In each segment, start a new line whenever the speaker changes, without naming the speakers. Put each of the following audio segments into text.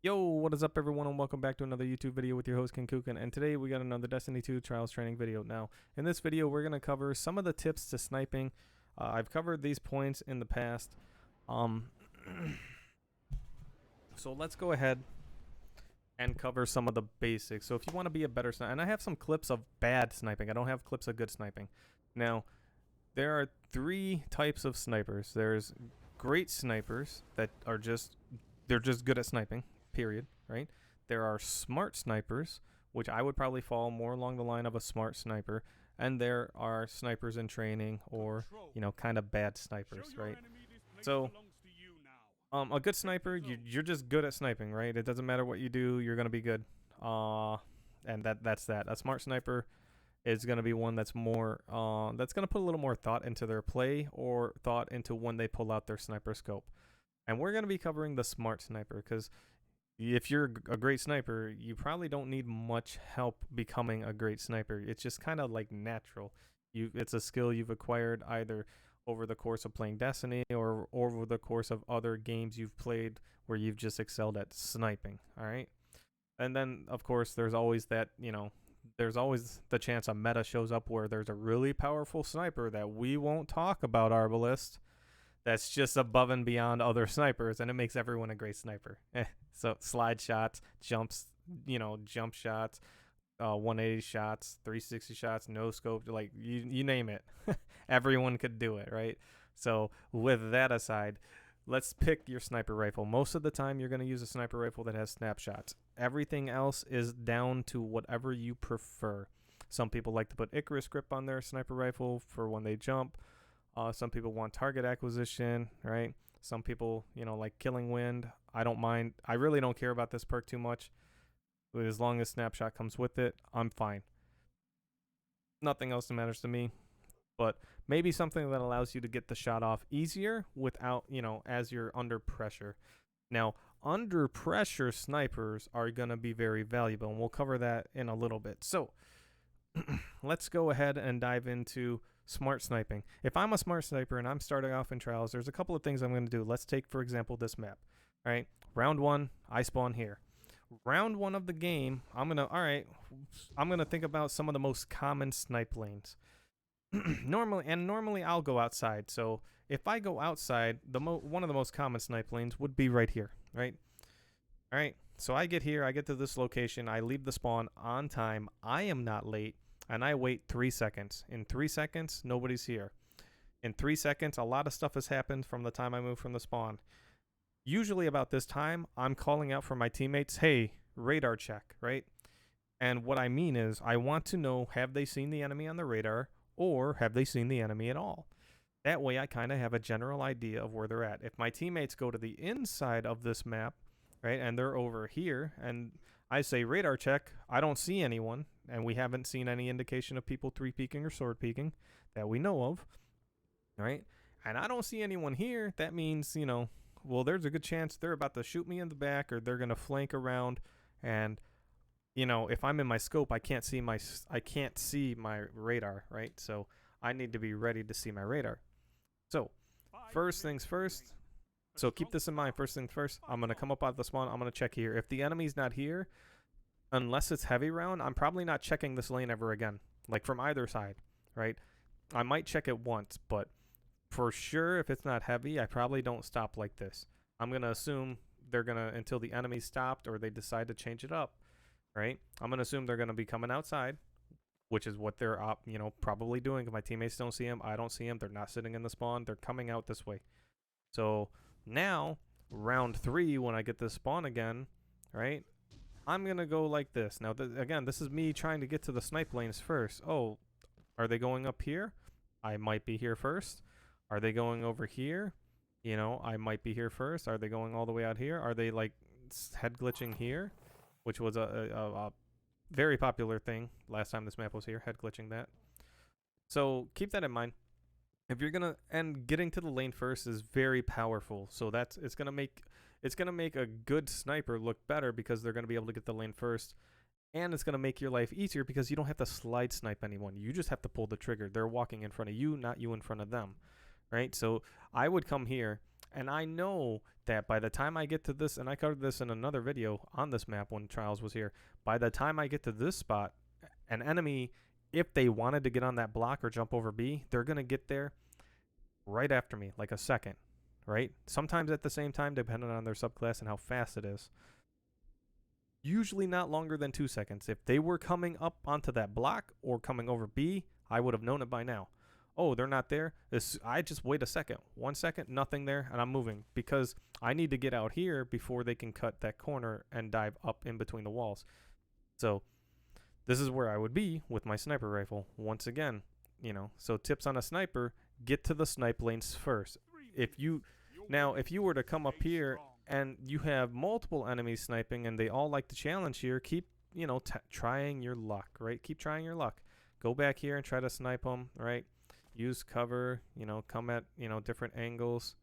Yo, what is up everyone and welcome back to another YouTube video with your host Kenkukun, and today we got another Destiny 2 Trials training video. Now, in this video we're going to cover some of the tips to sniping. I've covered these points in the past. Um, so let's go ahead and cover some of the basics. So if you want to be a better sniper, and I have some clips of bad sniping, I don't have clips of good sniping. Now, there are three types of snipers. There's great snipers that are they're just good at sniping, period, right? There are smart snipers, which I would probably fall more along the line of a smart sniper, and there are snipers in training or, kind of bad snipers, right? So, a good sniper, you're just good at sniping, right? It doesn't matter what you do, you're gonna be good. And that's that. A smart sniper is going to be one that's more that's going to put a little more thought into their play or thought into when they pull out their sniper scope. And we're going to be covering the smart sniper because if you're a great sniper, you probably don't need much help becoming a great sniper. It's just kind of like natural. It's a skill you've acquired either over the course of playing Destiny or over the course of other games you've played where you've just excelled at sniping, all right? And then of course there's always that, there's always the chance a meta shows up where there's a really powerful sniper that we won't talk about, Arbalist, that's just above and beyond other snipers, and it makes everyone a great sniper. So slide shots, jumps, jump shots, 180 shots, 360 shots, no scope, like you name it. Everyone could do it, right? So with that aside, let's pick your sniper rifle. Most of the time, you're going to use a sniper rifle that has snapshots. Everything else is down to whatever you prefer. Some people like to put Icarus grip on their sniper rifle for when they jump. Some people want target acquisition, right? Some people, like killing wind. I don't mind. I really don't care about this perk too much. But as long as snapshot comes with it, I'm fine. Nothing else matters to me. But maybe something that allows you to get the shot off easier without, as you're under pressure. Now, under pressure snipers are going to be very valuable, and we'll cover that in a little bit. So, let's go ahead and dive into smart sniping. If I'm a smart sniper and I'm starting off in trials, there's a couple of things I'm going to do. Let's take, for example, this map. All right, round one, I spawn here. Round one of the game, I'm gonna think about some of the most common snipe lanes. Normally I'll go outside. So if I go outside, one of the most common snipe lanes would be right here, right? All right. So I get here, I get to this location, I leave the spawn on time. I am not late, and I wait 3 seconds. In 3 seconds, nobody's here. In 3 seconds, a lot of stuff has happened from the time I moved from the spawn. Usually about this time, I'm calling out for my teammates, hey, radar check, right? And what I mean is I want to know, have they seen the enemy on the radar, or have they seen the enemy at all? That way I kind of have a general idea of where they're at. If my teammates go to the inside of this map, right, and they're over here, and I say radar check, I don't see anyone, and we haven't seen any indication of people 3-peeking or sword peeking that we know of, right? And I don't see anyone here, that means, well, there's a good chance they're about to shoot me in the back, or they're going to flank around, and if I'm in my scope, I can't see my radar, right? So I need to be ready to see my radar. So first things first. So keep this in mind. First things first. I'm gonna come up out of the spawn. I'm gonna check here. If the enemy's not here, unless it's heavy round, I'm probably not checking this lane ever again. Like from either side, right? I might check it once, but for sure, if it's not heavy, I probably don't stop like this. I'm gonna assume they're gonna until the enemy's stopped or they decide to change it up. Right? I'm gonna assume they're gonna be coming outside, which is what they're probably doing. If my teammates don't see them, I don't see them. They're not sitting in the spawn. They're coming out this way. So now round 3, when I get this spawn again, right? I'm gonna go like this. Now again, this is me trying to get to the snipe lanes first. Oh, are they going up here? I might be here first. Are they going over here? I might be here first. Are they going all the way out here? Are they like head glitching here? Which was a very popular thing last time this map was here, head glitching that. So keep that in mind. If you're gonna, and getting to the lane first is very powerful. So it's gonna make a good sniper look better because they're gonna be able to get the lane first, and it's gonna make your life easier because you don't have to slide snipe anyone. You just have to pull the trigger. They're walking in front of you, not you in front of them, right? So I would come here And I know that by the time I get to this, and I covered this in another video on this map when Trials was here, by the time I get to this spot, an enemy, if they wanted to get on that block or jump over B, they're going to get there right after me, like a second, right? Sometimes at the same time, depending on their subclass and how fast it is. Usually not longer than 2 seconds. If they were coming up onto that block or coming over B, I would have known it by now. Oh, they're not there. I just wait a second. 1 second, nothing there, and I'm moving because I need to get out here before they can cut that corner and dive up in between the walls. So this is where I would be with my sniper rifle. Once again, you know, so tips on a sniper, get to the snipe lanes first. If you were to come up here and you have multiple enemies sniping and they all like to challenge here, keep, you know, trying your luck, right? Keep trying your luck. Go back here and try to snipe them, right? Use cover, you know, come at, you know, different angles.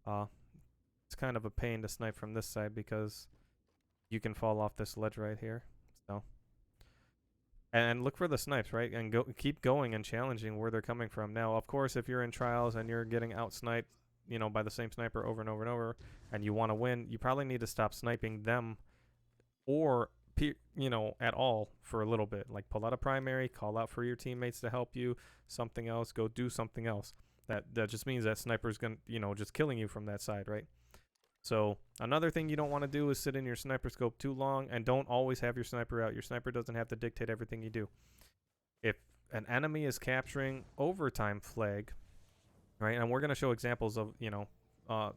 It's kind of a pain to snipe from this side because you can fall off this ledge right here. So, and look for the snipes, right? And keep going and challenging where they're coming from. Now, of course, if you're in trials and you're getting out sniped, you know, by the same sniper over and over and over, and you want to win, you probably need to stop sniping them or, you know, at all for a little bit. Like pull out a primary, call out for your teammates to help you, something else, go do something else. That just means that sniper's gonna, you know, just killing you from that side, right? So another thing you don't want to do is sit in your sniper scope too long, and don't always have your sniper out. Your sniper doesn't have to dictate everything you do. If an enemy is capturing overtime flag, right, and we're going to show examples of, you know,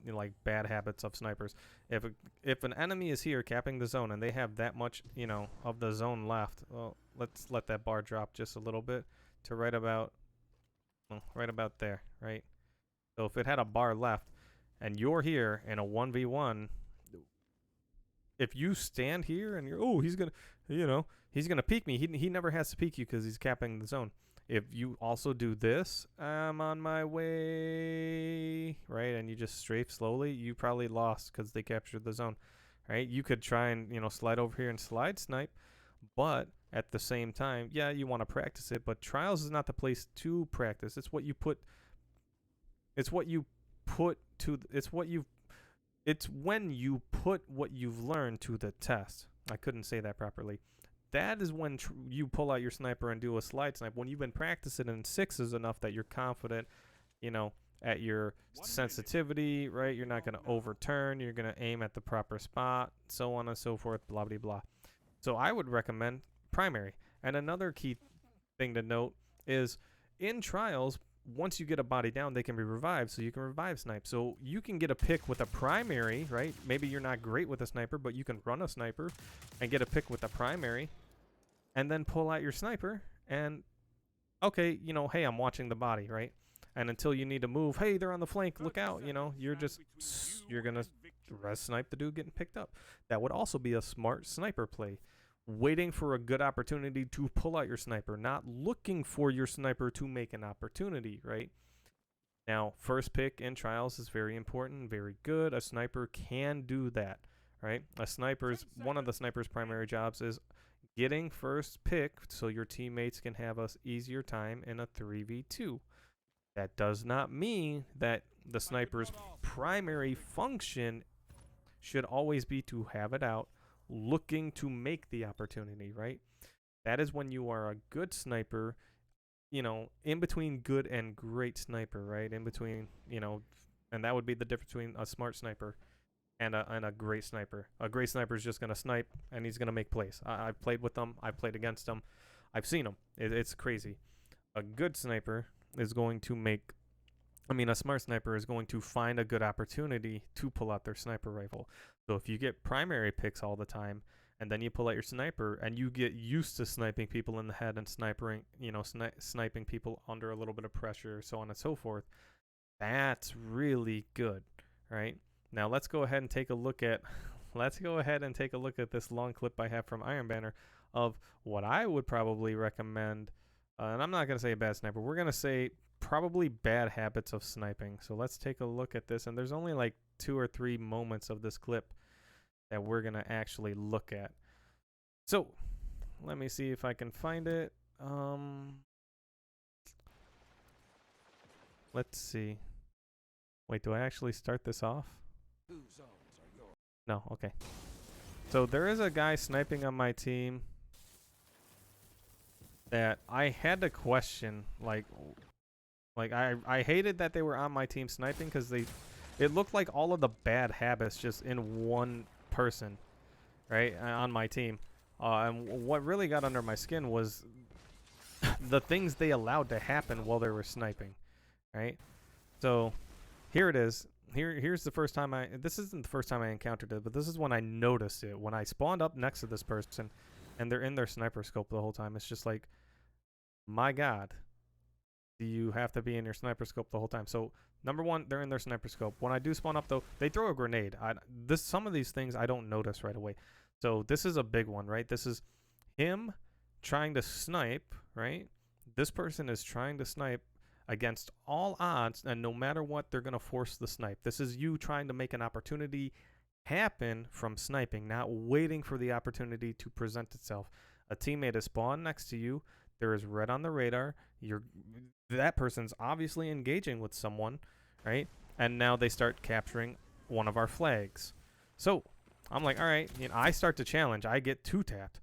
like bad habits of snipers. If an enemy is here capping the zone and they have that much, you know, of the zone left, well, let's let that bar drop just a little bit to right about there, right? So if it had a bar left and you're here in a 1v1, if you stand here and you're, he's gonna, you know, he's gonna peek me. He never has to peek you because he's capping the zone. If you also do this, I'm on my way, right, and you just strafe slowly, you probably lost because they captured the zone, right? You could try and, you know, slide over here and slide snipe, but at the same time, yeah, you want to practice it, but trials is not the place to practice. It's what you put. It's when you put what you've learned to the test. I couldn't say that properly. That is when you pull out your sniper and do a slide snipe. When you've been practicing in sixes enough that you're confident, you know, at your sensitivity, right? You're not going to overturn. You're going to aim at the proper spot, so on and so forth, blah, blah, blah. So I would recommend primary. And another key thing to note is in trials, once you get a body down, they can be revived, so you can revive snipe. So you can get a pick with a primary, right? Maybe you're not great with a sniper, but you can run a sniper and get a pick with a primary and then pull out your sniper and, okay, you know, hey, I'm watching the body, right? And until you need to move, hey, they're on the flank, look out, you know, you're going to res snipe the dude getting picked up. That would also be a smart sniper play. Waiting for a good opportunity to pull out your sniper, not looking for your sniper to make an opportunity, right? Now, first pick in trials is very important, very good. A sniper can do that, right? One of the sniper's primary jobs is getting first pick so your teammates can have an easier time in a 3v2. That does not mean that the sniper's primary function should always be to have it out, looking to make the opportunity, right? That is when you are a good sniper, you know, in between good and great sniper, right? In between, you know, and that would be the difference between a smart sniper and a great sniper. A great sniper is just going to snipe and he's going to make plays. I've played with them. I've played against them. I've seen them. It's crazy. A good sniper is going to a smart sniper is going to find a good opportunity to pull out their sniper rifle. So if you get primary picks all the time and then you pull out your sniper and you get used to sniping people in the head and sniping people under a little bit of pressure, so on and so forth, that's really good, right? Now let's go ahead and take a look at this long clip I have from Iron Banner of what I would probably recommend. And I'm not going to say a bad sniper. We're going to say probably bad habits of sniping. So let's take a look at this. And there's only like 2 or 3 moments of this clip that we're going to actually look at. So let me see if I can find it. Let's see. Wait, do I actually start this off? No, okay. So there is a guy sniping on my team that I had to question. Like I hated that they were on my team sniping because it looked like all of the bad habits just in one person, right, on my team. And what really got under my skin was the things they allowed to happen while they were sniping, right? So here it is. Here's the first time this isn't the first time I encountered it, but this is when I noticed it. When I spawned up next to this person and they're in their sniper scope the whole time. It's just like, my God, do you have to be in your sniper scope the whole time? So number one, they're in their sniper scope. When I do spawn up though, they throw a grenade. Some of these things I don't notice right away. So this is a big one, right? This is him trying to snipe, right? This person is trying to snipe against all odds, and no matter what, they're going to force the snipe. This is you trying to make an opportunity happen from sniping, not waiting for the opportunity to present itself. A teammate is spawned next to you. There is red on the radar. That person's obviously engaging with someone, right? And now they start capturing one of our flags. So I'm like, all right, I start to challenge. I get two tapped.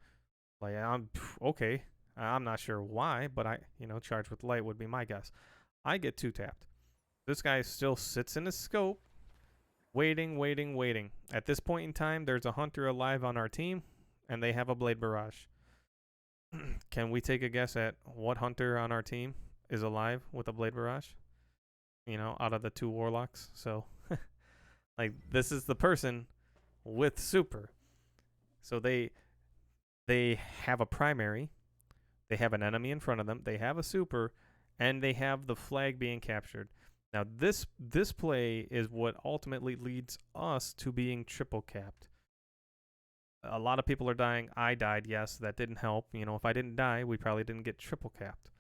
Like, I'm okay. I'm not sure why, but charged with light would be my guess. I get two tapped. This guy still sits in his scope, waiting. At this point in time, there's a hunter alive on our team, and they have a blade barrage. Can we take a guess at what hunter on our team is alive with a blade barrage? Out of the two warlocks. So, like, this is the person with super. So they have a primary. They have an enemy in front of them. They have a super, and they have the flag being captured. Now, this play is what ultimately leads us to being triple capped. A lot of people are dying. I died, yes. That didn't help. If I didn't die, we probably didn't get triple capped.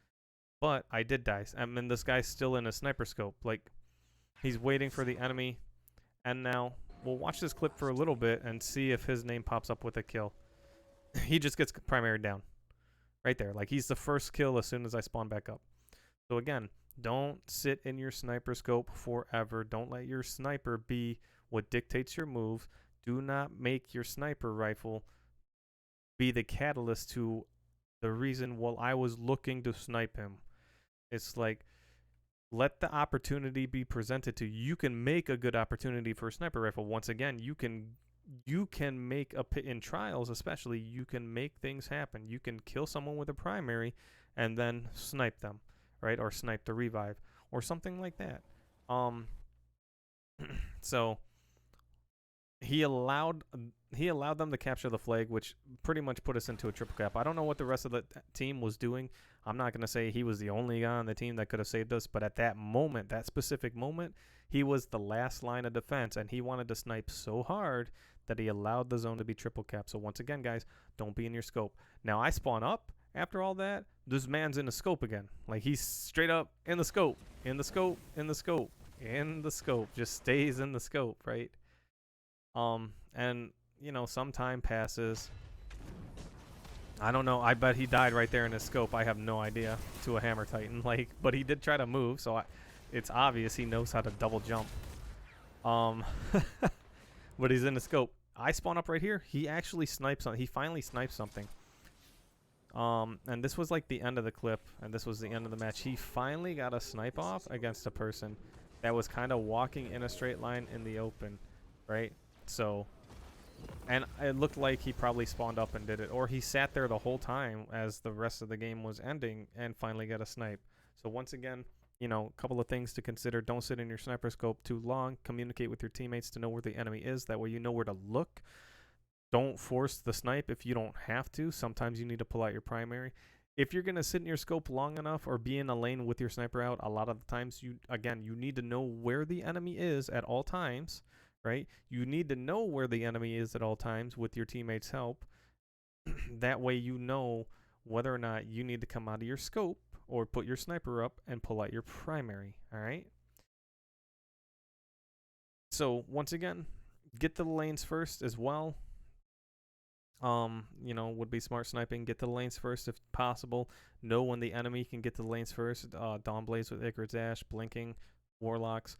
But I did die. I mean, this guy's still in a sniper scope. Like, he's waiting for the enemy. And now, we'll watch this clip for a little bit and see if his name pops up with a kill. He just gets primary down. Right there. Like, he's the first kill as soon as I spawn back up. So again, don't sit in your sniper scope forever. Don't let your sniper be what dictates your move. Do not make your sniper rifle be the catalyst to the reason while I was looking to snipe him. It's like, let the opportunity be presented to you. You can make a good opportunity for a sniper rifle. Once again, you can make in trials, especially, you can make things happen. You can kill someone with a primary and then snipe them, right? Or snipe the revive or something like that. So he allowed them to capture the flag, which pretty much put us into a triple cap. I don't know what the rest of the team was doing. I'm not going to say he was the only guy on the team that could have saved us, but at that moment, that specific moment, he was the last line of defense, and he wanted to snipe so hard that he allowed the zone to be triple capped. So once again, guys, don't be in your scope. Now, I spawn up after all that. This man's in the scope again. Like, he's straight up in the scope, in the scope, in the scope, in the scope. Just stays in the scope, right? And, some time passes. I don't know. I bet he died right there in his scope. I have no idea, to a hammer titan. Like, but he did try to move, so it's obvious he knows how to double jump. But he's in the scope. I spawn up right here. He actually snipes something. He finally snipes something. And this was like the end of the clip, and this was the end of the match. He finally got a snipe off against a person that was kind of walking in a straight line in the open, right? So, and it looked like he probably spawned up and did it, or he sat there the whole time as the rest of the game was ending and finally got a snipe. So once again, a couple of things to consider. Don't sit in your sniper scope too long. Communicate with your teammates to know where the enemy is. That way you know where to look. Don't force the snipe if you don't have to. Sometimes you need to pull out your primary. If you're going to sit in your scope long enough or be in a lane with your sniper out, a lot of the times, you need to know where the enemy is at all times, right? You need to know where the enemy is at all times with your teammates' help. That way you know whether or not you need to come out of your scope or put your sniper up and pull out your primary, all right? So, once again, get to the lanes first as well. Would be smart sniping. Get to the lanes first if possible. Know when the enemy can get to the lanes first. Dawn Blaze with Icarus Dash, Blinking, Warlocks.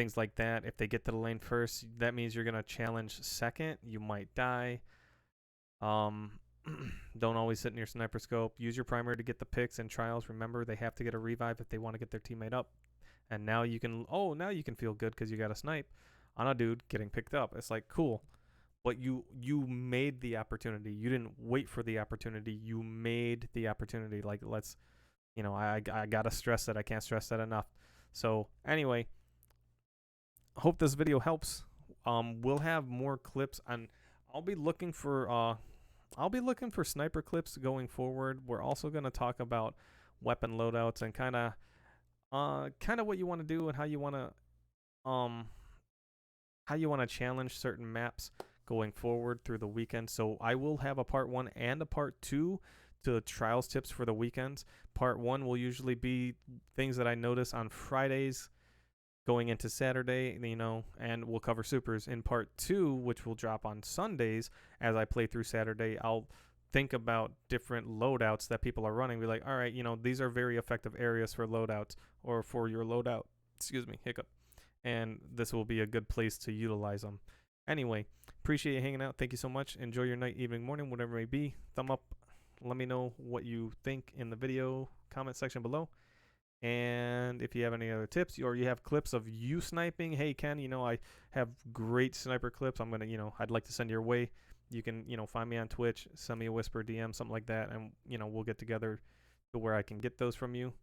things like that. If they get to the lane first, that means you're gonna challenge second. You might die. Um, don't always sit in your sniper scope. Use your primary to get the picks and trials. Remember, they have to get a revive if they want to get their teammate up. And now you can, now you can feel good because you got a snipe on a dude getting picked up. It's like cool, but you made the opportunity. You didn't wait for the opportunity. You made the opportunity. Like let's, I gotta stress that. I can't stress that enough. So anyway, hope this video helps. We'll have more clips on. I'll be looking for sniper clips going forward. We're also gonna talk about weapon loadouts and kind of what you want to do and how you want to challenge certain maps going forward through the weekend. So I will have a part 1 and a part 2 to trials tips for the weekends. Part 1 will usually be things that I notice on Fridays going into Saturday, and we'll cover supers. In part 2, which will drop on Sundays as I play through Saturday, I'll think about different loadouts that people are running. Be like, all right, these are very effective areas for loadouts or for your loadout. Excuse me, hiccup. And this will be a good place to utilize them. Anyway, appreciate you hanging out. Thank you so much. Enjoy your night, evening, morning, whatever it may be. Thumb up. Let me know what you think in the video comment section below. And if you have any other tips or you have clips of you sniping, hey Ken, I have great sniper clips. I'm gonna, I'd like to send your way. You can, find me on Twitch, send me a whisper DM, something like that, and we'll get together to where I can get those from you.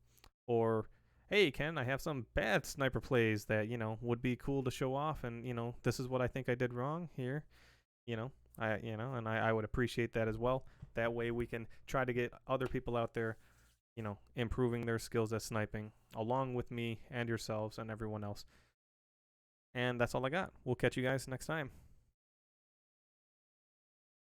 Or hey Ken, I have some bad sniper plays that would be cool to show off, and this is what I think I did wrong here. And I would appreciate that as well. That way we can try to get other people out there, improving their skills at sniping along with me and yourselves and everyone else. And that's all I got. We'll catch you guys next time.